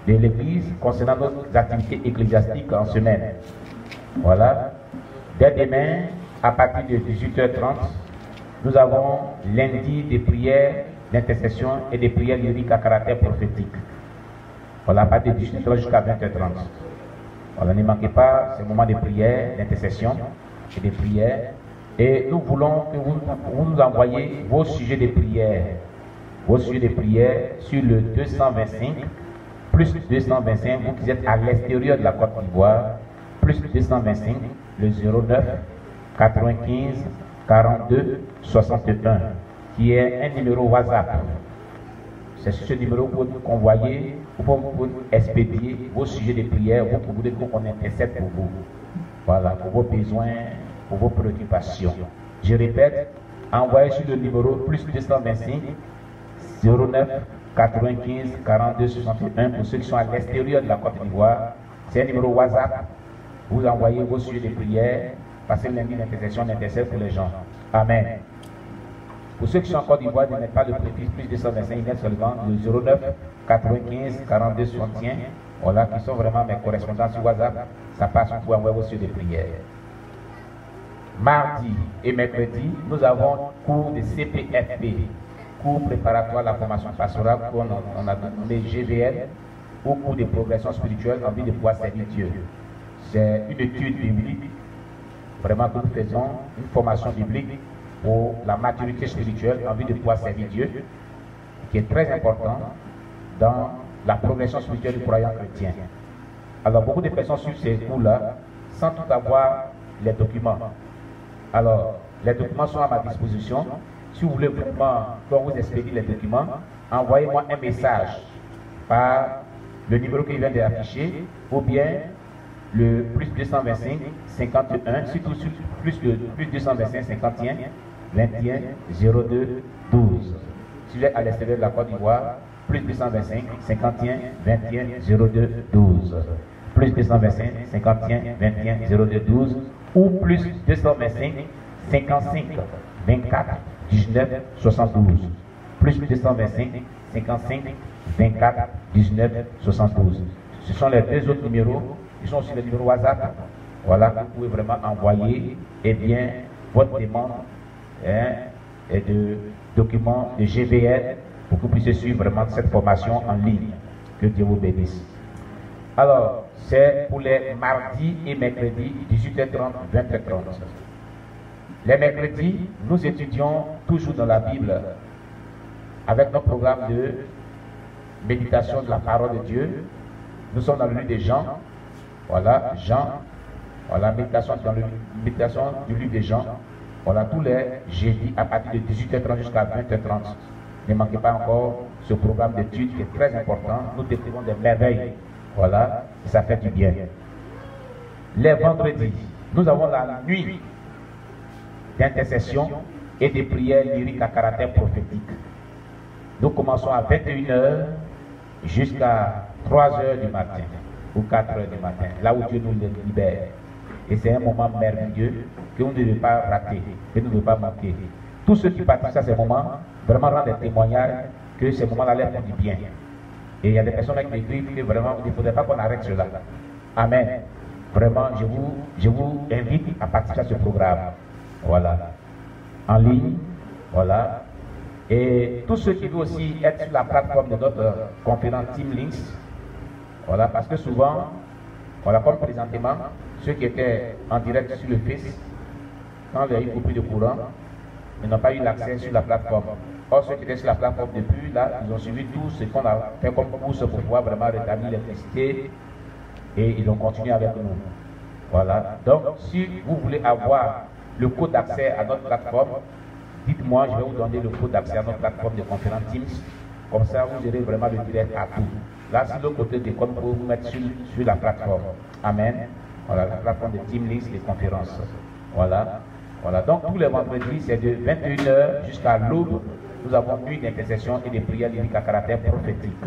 de l'Église concernant nos activités ecclésiastiques en semaine. Voilà. Dès demain, à partir de 18h30, nous avons lundi des prières d'intercession et des prières lyriques à caractère prophétique. Voilà, à partir de 18h30 jusqu'à 20h30. Voilà, ne manquez pas ce moment de prière, d'intercession et de prières. Et nous voulons que vous nous envoyiez vos sujets de prière. Vos sujets de prière sur le 225, plus 225, vous qui êtes à l'extérieur de la Côte d'Ivoire, plus 225, le 09 95 42 61, qui est un numéro WhatsApp. C'est sur ce numéro que vous convoyez, vous expédier vos sujets de prière, vous voulez qu'on intercède pour vous. Voilà, pour vos besoins, pour vos préoccupations. Je répète, envoyez sur le numéro plus 225 09 95 42 61 pour ceux qui sont à l'extérieur de la Côte d'Ivoire. C'est un numéro WhatsApp. Vous envoyez vos sujets de prière, passez lundi d'intercession, d'intercession pour les gens. Amen. Pour ceux qui sont en Côte d'Ivoire, ne mettez pas le préfixe plus 225, il y a seulement le 09 95 42 61. Voilà, qui sont vraiment mes correspondants sur WhatsApp. Ça passe pour envoyer vos sujets de prière. Mardi et mercredi, nous avons cours de CPFP, cours préparatoire à la formation pastorale, on a donné GVL, ou cours de progression spirituelle en vue de pouvoir servir Dieu. C'est une étude biblique, vraiment que nous faisons, une formation biblique pour la maturité spirituelle en vue de pouvoir servir Dieu, qui est très important dans la progression spirituelle du croyant chrétien. Alors beaucoup de personnes suivent ces cours-là sans tout avoir les documents. Alors, les documents sont à ma disposition. Si vous voulez vraiment qu'on vous expédie les documents, envoyez-moi un message par le numéro que je viens d'afficher ou bien le plus 225 51, surtout sur plus 225 51 21 02 12. Si vous êtes à l'extérieur de la Côte d'Ivoire, plus 225 51 21 02 12. Plus 225 51 21 02 12 ou plus 225 55 24 19 72. Plus 225 55 24 19 72. Ce sont les deux autres numéros. Ils sont aussi les numéros WhatsApp. Voilà, vous pouvez vraiment envoyer votre demande et de documents de GVL pour que vous puissiez suivre vraiment cette formation en ligne. Que Dieu vous bénisse. Alors, c'est pour les mardis et mercredis, 18h30, 20h30. Les mercredis, nous étudions toujours dans la Bible avec notre programme de méditation de la parole de Dieu. Nous sommes dans le livre de Jean. Voilà, Jean. Voilà, méditation du livre de Jean. Voilà, tous les jeudis à partir de 18h30 jusqu'à 20h30. Ne manquez pas encore ce programme d'études qui est très important. Nous découvrons des merveilles. Voilà, ça fait du bien. Les vendredis, nous avons la nuit d'intercession et de prières lyriques à caractère prophétique. Nous commençons à 21h jusqu'à 3h du matin ou 4h du matin, là où Dieu nous libère. Et c'est un moment merveilleux que vous ne devez pas rater, que nous ne devons pas manquer. Tous ceux qui participent à ces moments, vraiment rendent des témoignages que ces moments-là leur font du bien. Et il y a des personnes qui m'écrivent que vraiment, il ne faudrait pas qu'on arrête cela. Amen. Vraiment, je vous invite à participer à ce programme. Voilà. En ligne. Voilà. Et tous ceux qui veulent aussi être sur la plateforme de notre conférence Team Links. Voilà, parce que souvent, voilà, comme présentement, ceux qui étaient en direct sur le Face, quand il y a eu une coupure de courant, ils n'ont pas eu l'accès sur la plateforme. Or, ceux qui étaient sur la plateforme depuis, là, ils ont suivi tout ce qu'on a fait comme course pour pouvoir vraiment rétablir l'électricité et ils ont continué avec nous. Voilà. Donc, si vous voulez avoir le code d'accès à notre plateforme, dites-moi, je vais vous donner le code d'accès à notre plateforme de conférence Teams. Comme ça, vous aurez vraiment le direct à tout. Là, c'est le côté de comme pour vous mettre sur la plateforme. Amen. Voilà, la plateforme de Team Links, les conférences. Voilà. Voilà. Donc, tous les vendredis, c'est de 21h jusqu'à l'aube. Nous avons nuit d'intercession et de prières lyriques à caractère prophétique.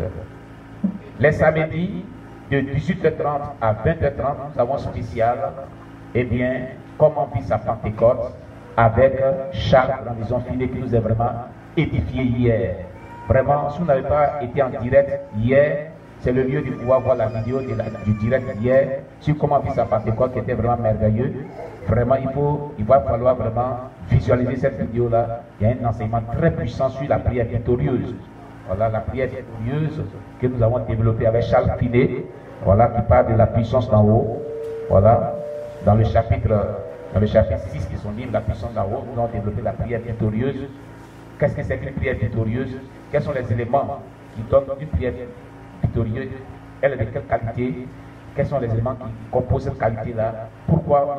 Les samedis, de 18h30 à 20h30, nous avons spécial, eh bien, comment vit sa Pentecôte avec Charles Grandison Filet qui nous a vraiment édifié hier. Vraiment, si vous n'avez pas été en direct hier, c'est le lieu de pouvoir voir la vidéo du direct d'hier sur comment vivre sa Pentecôte qui était vraiment merveilleux. Vraiment, il va falloir vraiment visualiser cette vidéo-là. Il y a un enseignement très puissant sur la prière victorieuse. Voilà, la prière victorieuse que nous avons développée avec Charles Finet, voilà, qui parle de la puissance d'en haut. Voilà, dans le chapitre 6 de son livre, La puissance d'en haut, nous avons développé la prière victorieuse. Qu'est-ce que c'est qu'une prière victorieuse? Quels sont les éléments qui donnent une prière victorieuse? Elle est de quelle qualité? Quels sont les éléments qui composent cette qualité-là? Pourquoi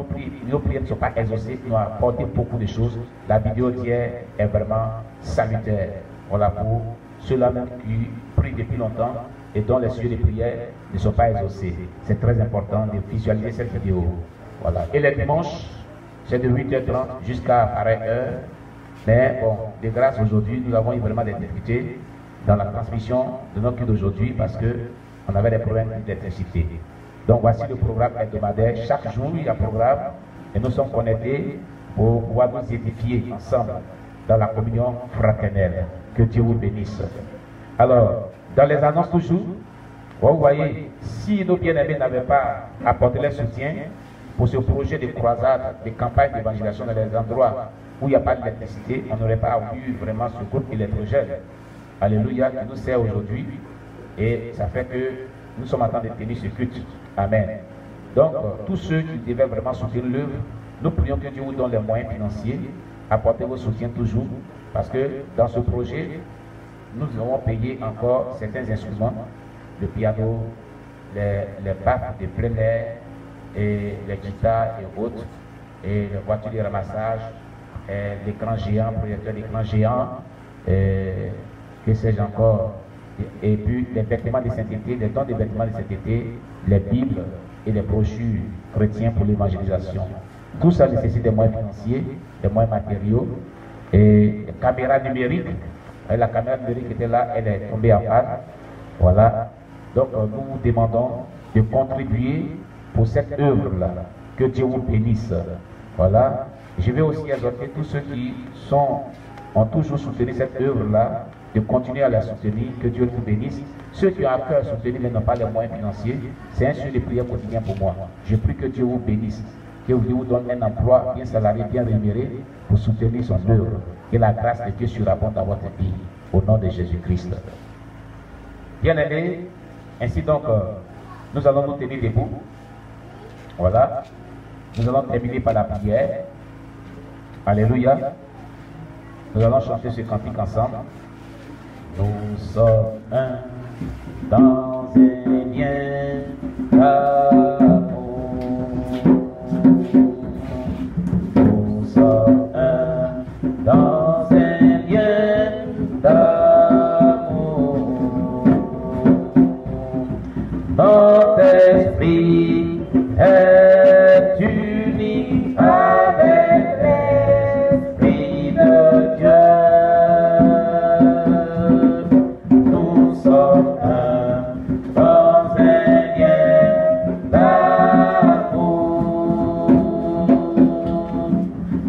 nos prières ne sont pas exaucées? Nous avons apporté beaucoup de choses. La vidéo d'hier est vraiment salutaire. Voilà, pour ceux-là même qui prient depuis longtemps et dont les sujets de prière ne sont pas exaucés. C'est très important de visualiser cette vidéo. Voilà. Et les dimanches, c'est de 8h30 jusqu'à pareille heure. Mais bon, de grâce aujourd'hui, nous avons eu vraiment des difficultés dans la transmission de notre culte d'aujourd'hui parce qu'on avait des problèmes d'électricité. Donc voici le programme hebdomadaire. Chaque jour, il y a un programme et nous sommes connectés pour pouvoir nous édifier ensemble dans la communion fraternelle. Que Dieu vous bénisse. Alors, dans les annonces toujours, vous voyez, si nos bien-aimés n'avaient pas apporté leur soutien pour ce projet de croisade, de campagne d'évangélisation dans les endroits où il n'y a pas d'électricité, on n'aurait pas eu vraiment ce groupe électrogène. Alléluia, qui nous sert aujourd'hui. Et ça fait que nous sommes en train de tenir ce culte. Amen. Donc, tous ceux qui devaient vraiment soutenir l'œuvre, nous prions que Dieu vous donne les moyens financiers. Apportez vos soutiens toujours. Parce que dans ce projet, nous avons payé encore certains instruments, le piano, les baffes de plein air, et les guitares et autres, et les voitures de ramassage, l'écran géant, projecteur d'écran géant, que sais-je encore, et puis les vêtements de sainteté, les dons de vêtements de sainteté, les Bibles et les brochures chrétiens pour l'évangélisation. Tout ça nécessite des moyens financiers, des moyens matériaux, et les caméras numériques. La caméra numérique était là, elle est tombée en panne. Voilà. Donc nous vous demandons de contribuer pour cette œuvre-là. Que Dieu vous bénisse. Voilà. Je vais aussi exhorter tous ceux qui ont toujours soutenu cette œuvre-là, de continuer à la soutenir. Que Dieu vous bénisse. Ceux qui ont à cœur soutenir mais n'ont pas les moyens financiers, c'est un sujet de prière quotidien pour moi. Je prie que Dieu vous bénisse. Que Dieu vous donne un emploi bien salarié, bien rémunéré pour soutenir son œuvre. Que la grâce de Dieu surabonde dans votre vie. Au nom de Jésus-Christ. Bien-aimés, ainsi donc, nous allons nous tenir debout. Voilà. Nous allons terminer par la prière. Alléluia. Nous allons chanter ce cantique ensemble. Nous sommes un dans un lien d'amour. Nous sommes un dans un lien d'amour. Notre esprit est uni avec l'Esprit de Dieu. Nous sommes un dans un lien d'amour.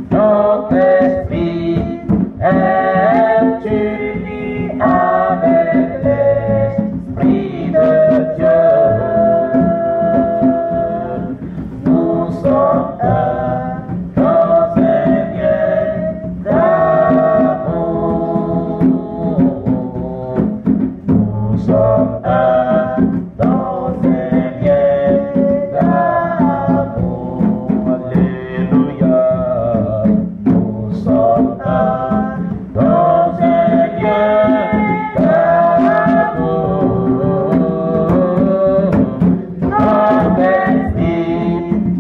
Notre esprit est uni avec l'Esprit de Dieu. Nous sommes un dans un lien d'amour. Nous sommes un dans un lien d'amour. Alléluia. Nous sommes un dans un lien d'amour. Notre esprit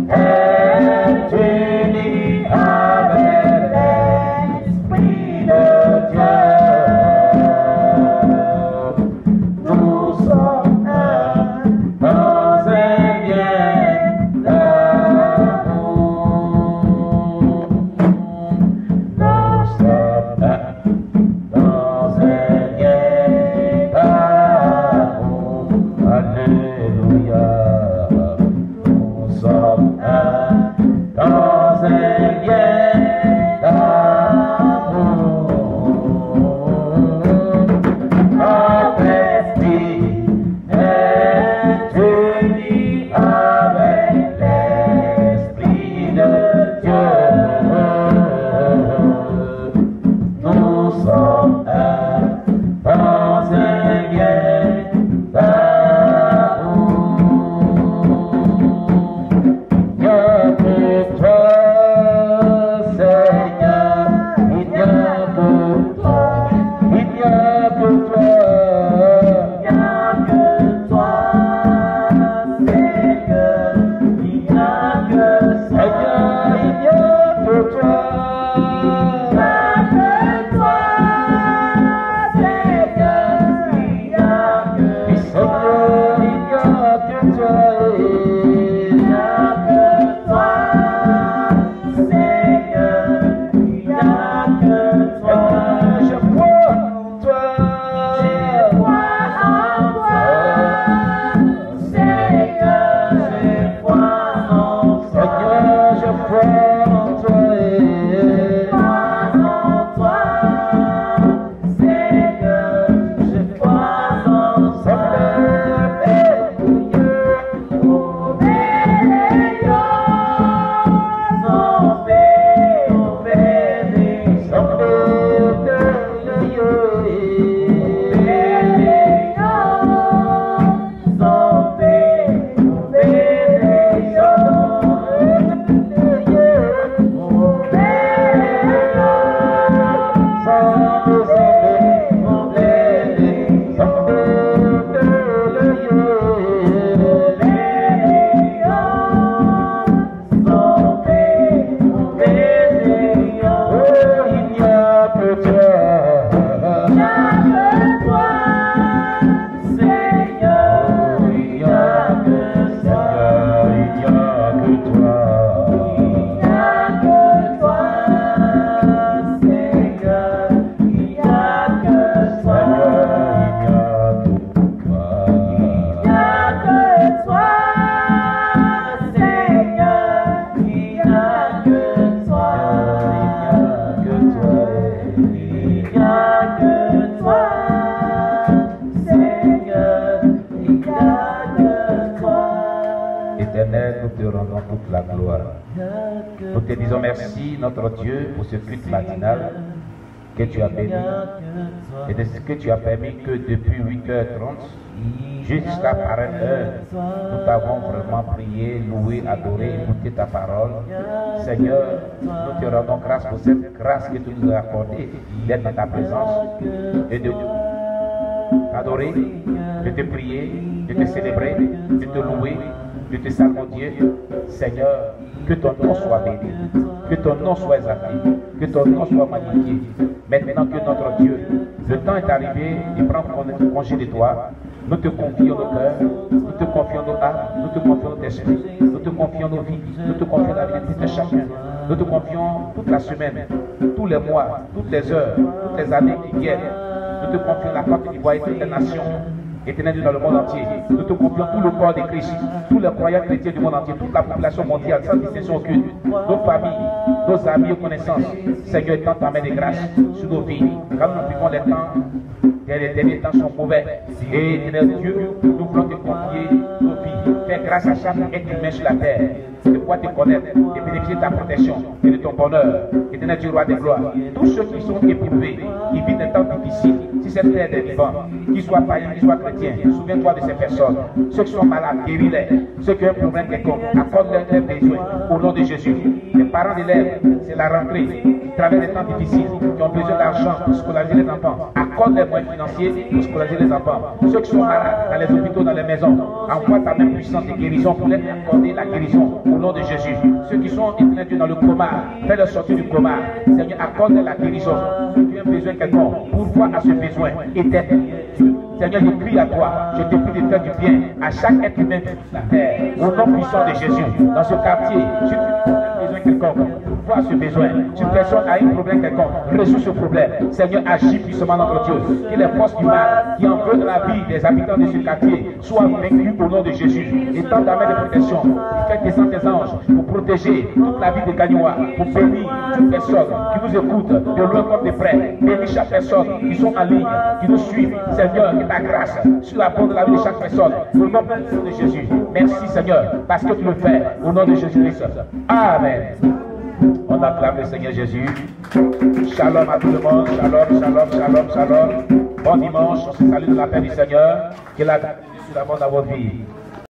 est uni avec l'Esprit de Dieu. Nous sommes un dans un lien d'amour. Nous sommes un dans un lien d'amour. Alléluia. Nous sommes un dans un lien d'amour. Notre esprit est Éternel, nous te rendons toute la gloire. Nous te disons merci, notre Dieu, pour ce culte matinal que tu as béni et de ce que tu as permis que depuis 8h30 jusqu'à pareille heure, nous t'avons vraiment prié, loué, adoré, écouté ta parole. Seigneur, nous te rendons grâce pour cette grâce que tu nous as accordée d'être dans ta présence et de t'adorer, de te prier, de te célébrer, de te louer, de te salmodier. Seigneur, que ton nom soit béni, que ton nom soit exalté, que ton nom soit magnifié. Maintenant que notre Dieu, le temps est arrivé de prendre congé de toi, nous te confions nos cœurs, nous te confions nos âmes, nous te confions notre esprit, nous te confions nos vies, nous te confions la vie de tout un chacun, nous te confions toute la semaine, tous les mois, toutes les heures, toutes les années qui viennent. Nous te confions la Côte d'Ivoire et toutes les nations. Éternel dans le monde entier, nous te confions tout le corps de Christ, tous les croyants chrétiens du monde entier, toute la population mondiale, sans distinction aucune, nos familles, nos amis et connaissances. Seigneur, étends ta main de grâce sur nos vies, car nous vivons les temps, les derniers temps sont mauvais. Et éternel Dieu, nous voulons te confier nos vies. Fais grâce à chaque être humain sur la terre, de pouvoir te connaître et bénéficier de ta protection et de ton bonheur. Éternel Dieu, roi des gloires, tous ceux qui sont éprouvés, qui vivent des temps difficiles, si cette terre est vivante, qu'ils soient païens, qu'ils soient chrétiens, souviens-toi de ces personnes. Ceux qui sont malades, guéris-les. Ceux qui ont un problème quelconque, accorde-leur leurs besoins au nom de Jésus. Les parents d'élèves, c'est la rentrée, qui traversent des temps difficiles, qui ont besoin d'argent pour scolariser les enfants. Accorde les moyens financiers pour scolariser les enfants. Ceux qui sont malades, dans les hôpitaux, dans les maisons, envoie ta main puissante de guérison pour leur accorder la guérison au nom de Jésus. Ceux qui sont dans le coma, fais-leur sortir du coma. Seigneur, accorde la guérison. Ceux qui ont besoin quelconque, pourvois à ce besoin éternel. Seigneur, je prie à toi, je te prie de faire du bien à chaque être humain sur la terre, au nom puissant de Jésus. Dans ce quartier, si tu as besoin quelconque, pourvois ce besoin. Si une personne a un problème quelconque, résous ce problème. Seigneur, agis puissamment notre Dieu. Que les forces du mal qui en veulent la vie des habitants de ce quartier soient vaincues au nom de Jésus. Et tends ta main de protection, fais descendre tes anges pour protéger toute la vie de Gagnoa, pour bénir toute personne qui nous écoute de loin comme de près. Bénis chaque personne qui sont en ligne, qui nous suivent. Seigneur, que ta grâce sur la bande de la vie de chaque personne. Au nom de Jésus. Merci Seigneur, parce que tu le fais. Au nom de Jésus-Christ. Amen. On acclame le Seigneur Jésus. Shalom à tout le monde. Shalom, shalom, shalom, shalom. Bon dimanche. On se salue de la paix du Seigneur. Que la grâce soit sur la bande dans votre vie.